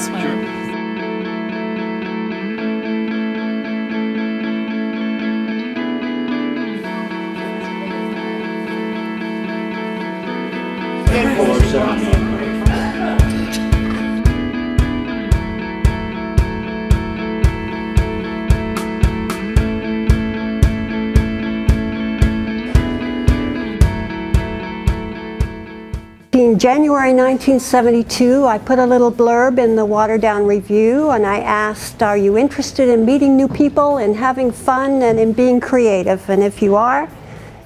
this one. Sure. In January 1972, I put a little blurb in the Waterdown Review, and I asked, are you interested in meeting new people and having fun and in being creative? And if you are,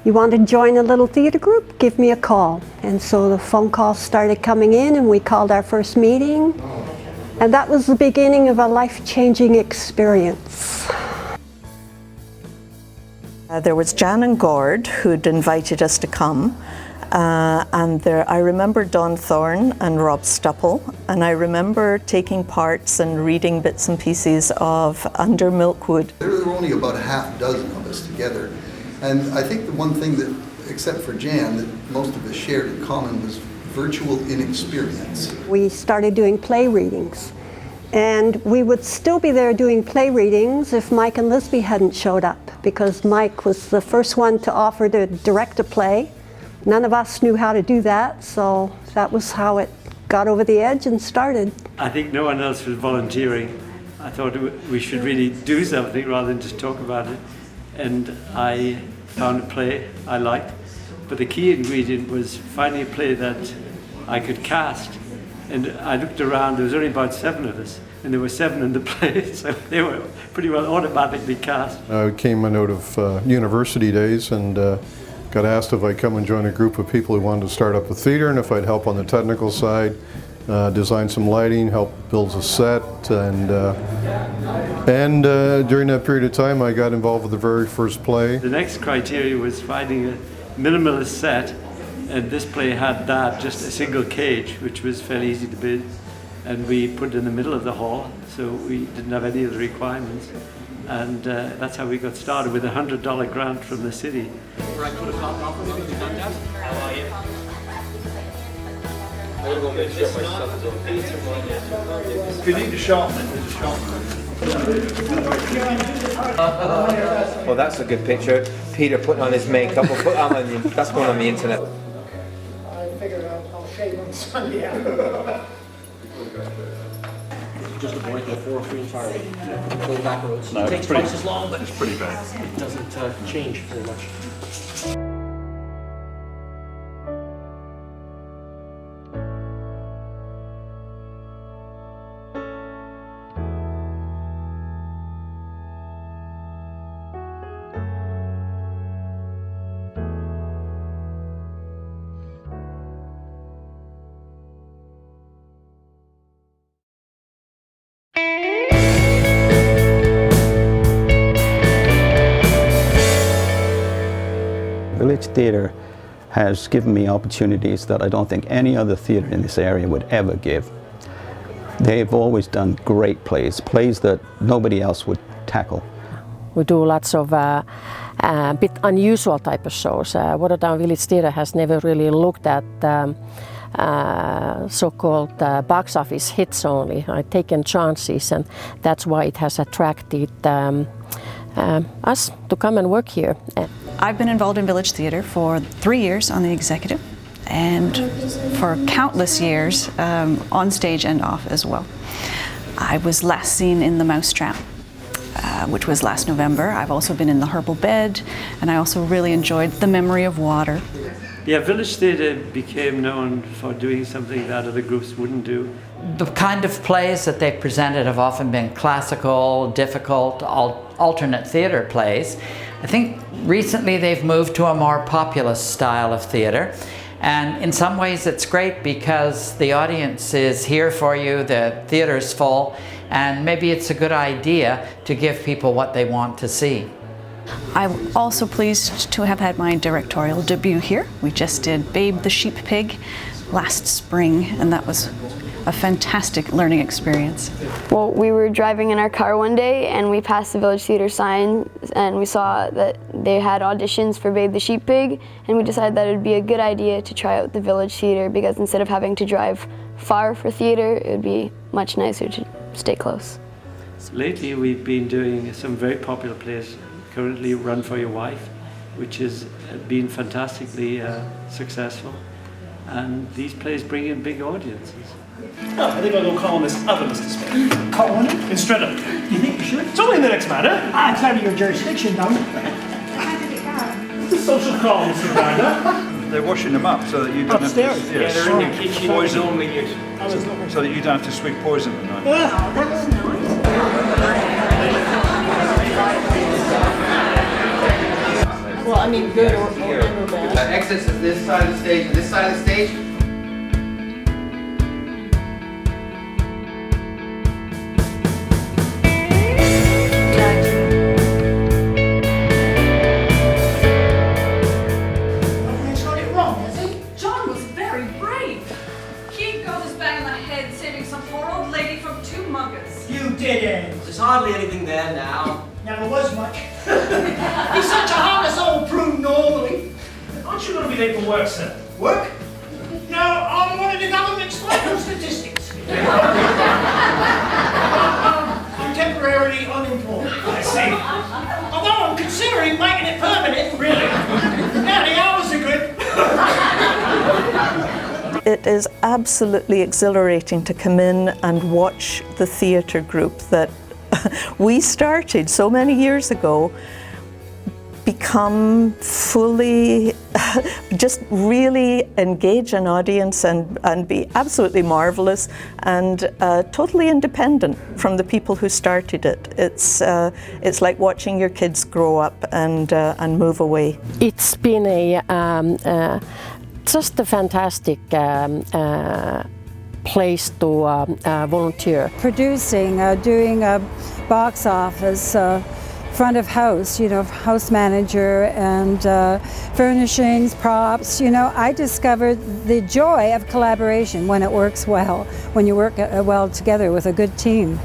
you want to join a little theater group, give me a call. And so the phone calls started coming in, and we called our first meeting. And that was the beginning of a life-changing experience. There was Jan and Gord who'd invited us to come. I remember Don Thorne and Rob Stupple, and I remember taking parts and reading bits and pieces of Under Milkwood. There were only about a half dozen of us together, and I think the one thing that, except for Jan, that most of us shared in common was virtual inexperience. We started doing play readings, and we would still be there doing play readings if Mike and Lisby hadn't showed up, because Mike was the first one to offer to direct a play. None of us knew how to do that, so that was how it got over the edge and started. I think no one else was volunteering. I thought we should really do something rather than just talk about it. And I found a play I liked, but the key ingredient was finding a play that I could cast. And I looked around, there was only about 7 of us, and there were 7 in the play, so they were pretty well automatically cast. I came out of university days and got asked if I'd come and join a group of people who wanted to start up a theater, and if I'd help on the technical side, design some lighting, help build a set, and during that period of time I got involved with the very first play. The next criteria was finding a minimalist set, and this play had that, just a single cage, which was fairly easy to build, and we put it in the middle of the hall, so we didn't have any of the requirements. And that's how we got started, with a $100 grant from the city. Where I put a cop off of it, you done that? How are you? I'm gonna go make sure my stuff is okay. If you need to sharpen it, there's a sharpener. Well, that's a good picture. Peter putting on his makeup. We'll put that on the, that's going on the internet. I figured I'll shave on Sunday. Just avoid the 403 entirely. Go back roads. No, it takes twice as long, but it's pretty bad. It doesn't change very much. Village Theatre has given me opportunities that I don't think any other theatre in this area would ever give. They've always done great plays, plays that nobody else would tackle. We do lots of bit unusual type of shows. Waterdown Village Theatre has never really looked at so-called box office hits only. I've taken chances, and that's why it has attracted us to come and work here. I've been involved in Village Theatre for 3 years on the executive, and for countless years on stage and off as well. I was last seen in The Mousetrap, which was last November. I've also been in The Herbal Bed, and I also really enjoyed The Memory of Water. Yeah, Village Theatre became known for doing something that other groups wouldn't do. The kind of plays that they've presented have often been classical, difficult, alternate theatre plays. I think recently they've moved to a more populist style of theatre, and in some ways it's great because the audience is here for you, the theatre's full, and maybe it's a good idea to give people what they want to see. I'm also pleased to have had my directorial debut here. We just did Babe the Sheep Pig last spring, and that was a fantastic learning experience. Well, we were driving in our car one day and we passed the Village Theatre sign and we saw that they had auditions for Babe the Sheep Pig, and we decided that it would be a good idea to try out the Village Theatre because instead of having to drive far for theatre, it would be much nicer to stay close. Lately we've been doing some very popular plays, currently Run for Your Wife, which has been fantastically successful, and these plays bring in big audiences. Oh, I think I'll go call on this other Mr. Smith. Call on him? Instead of. You think you should? It's only in the next matter. It's out of your jurisdiction, though. It's a social call, Mr. Grinder. They're washing them up so that you don't Upstairs? have to... Yeah, they're in the kitchen. Poison. Normally So that you don't have to swig poison at night. That's nice. Well, I mean, good or bad. Exits is this side of the stage and this side of the stage. Nobody's got it wrong, has he? John was very brave. He got his bang on the head saving some poor old lady from two muggers. You didn't. There's hardly anything there now. Never was much. He's such a harmless old prune normally. Aren't you going to be late for work, sir? Work? No, I'm one of the government's vital statistics. I'm temporarily unemployed. I see. Although I'm considering making it permanent. Really? Now the hours are good. It is absolutely exhilarating to come in and watch the theatre group that we started so many years ago become fully, just really engage an audience and be absolutely marvellous and totally independent from the people who started it. It's like watching your kids grow up and move away. It's been a just a fantastic place to volunteer. Producing, doing a box office, front of house, house manager and furnishings, props, I discovered the joy of collaboration when it works well, when you work well together with a good team.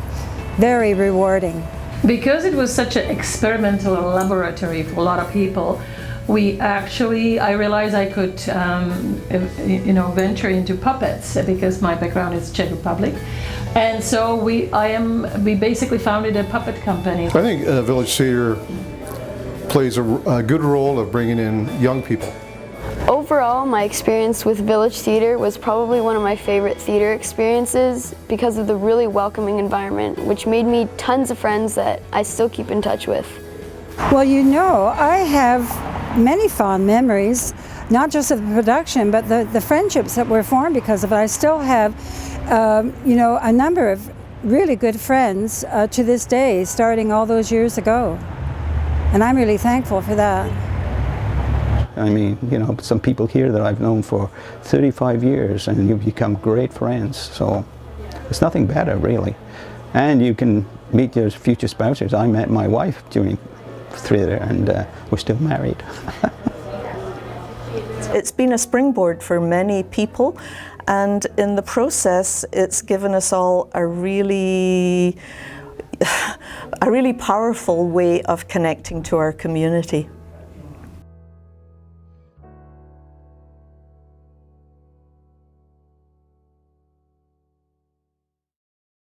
Very rewarding. Because it was such an experimental laboratory for a lot of people, I realized I could, venture into puppets because my background is Czech Republic, and so we basically founded a puppet company. I think Village Theatre plays a good role of bringing in young people. Overall, my experience with Village Theatre was probably one of my favorite theatre experiences because of the really welcoming environment, which made me tons of friends that I still keep in touch with. Well, I have many fond memories, not just of the production, but the friendships that were formed because of it. I still have, a number of really good friends to this day, starting all those years ago. And I'm really thankful for that. I mean, some people here that I've known for 35 years and you've become great friends. So there's nothing better, really. And you can meet your future spouses. I met my wife during theatre and we're still married. It's been a springboard for many people, and in the process it's given us all a really powerful way of connecting to our community.